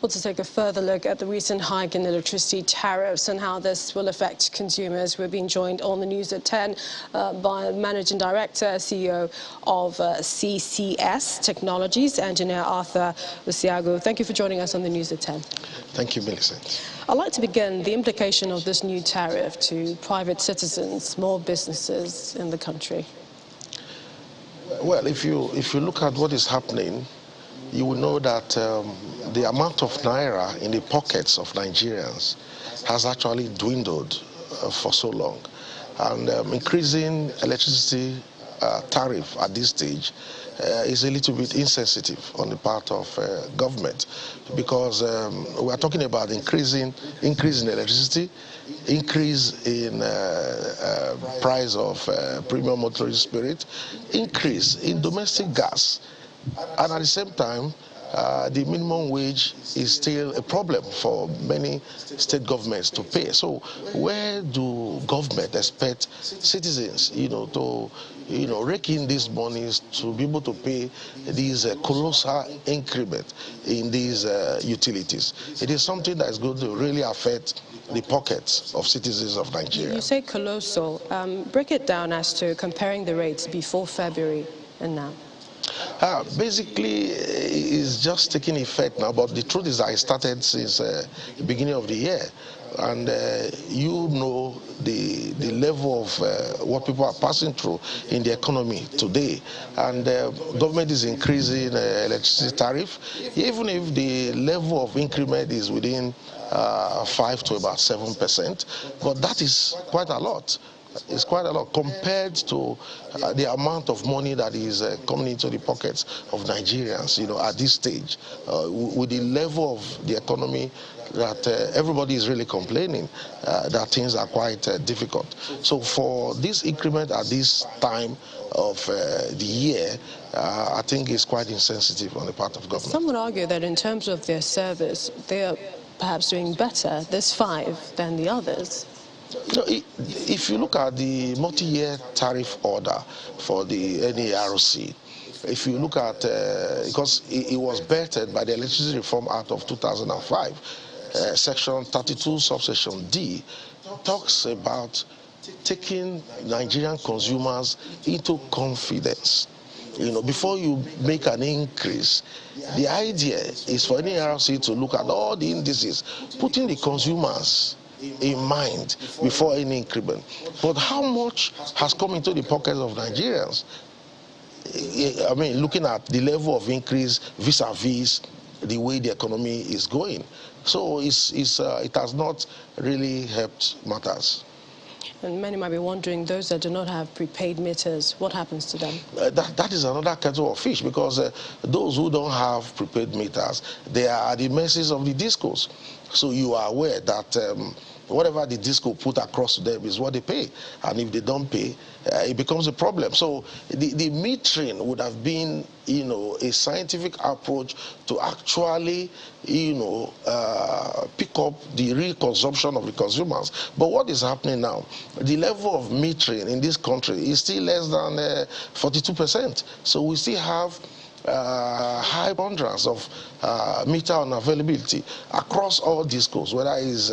Well, to take a further look at the recent hike in electricity tariffs and how this will affect consumers, we're being joined on the news at 10 by Managing Director, CEO of CCS Technologies, Engineer Arthur Usiagu. Thank you for joining us on the news at 10. Thank you, Millicent. I'd like to begin the implication of this new tariff to private citizens, small businesses in the country. Well, if you look at what is happening, you will know that the amount of naira in the pockets of Nigerians has actually dwindled for so long. And increasing electricity tariff at this stage is a little bit insensitive on the part of government, because we are talking about increase in electricity, increase in price of premium motorist spirit, increase in domestic gas, and at the same time, the minimum wage is still a problem for many state governments to pay. So where do government expect citizens, to, rake in these monies to be able to pay these colossal increment in these utilities? It is something that is going to really affect the pockets of citizens of Nigeria. You say colossal. Break it down as to comparing the rates before February and now. Basically, it's just taking effect now, but the truth is that it started since the beginning of the year. And you know the level of what people are passing through in the economy today. And government is increasing electricity tariff, even if the level of increment is within 5 to about 7%. But that is quite a lot. It's quite a lot compared to the amount of money that is coming into the pockets of Nigerians, at this stage, with the level of the economy that everybody is really complaining that things are quite difficult. So for this increment at this time of the year, I think it's quite insensitive on the part of government. Some would argue that in terms of their service, they are perhaps doing better, this 5, than the others. If you look at the multi-year tariff order for the NERC, if you look at, because it was bettered by the Electricity Reform Act of 2005, Section 32, subsection D, talks about taking Nigerian consumers into confidence. Before you make an increase, the idea is for NERC to look at all the indices, putting the consumers in mind before any increment. But how much has come into the pockets of Nigerians? I mean, looking at the level of increase vis-a-vis the way the economy is going. So it has not really helped matters. And many might be wondering, those that do not have prepaid meters, what happens to them? That is another kettle of fish, because those who don't have prepaid meters, they are at the mercies of the discos. So you are aware that whatever the disco put across to them is what they pay. And if they don't pay, it becomes a problem. So the metering would have been, a scientific approach to actually, pick up the real consumption of the consumers. But what is happening now? The level of metering in this country is still less than 42%. So we still have high ponderance of meter unavailability across all discos, whether it's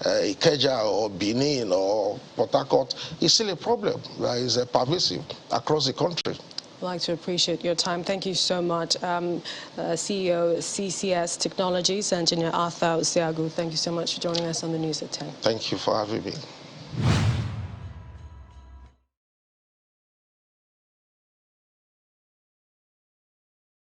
Ikeja or Benin or Port Harcourt. It's still a problem that is pervasive across the country. I'd like to appreciate your time. Thank you so much. CEO CCS Technologies, Engineer Arthur Usiagu, thank you so much for joining us on the news at 10. Thank you for having me.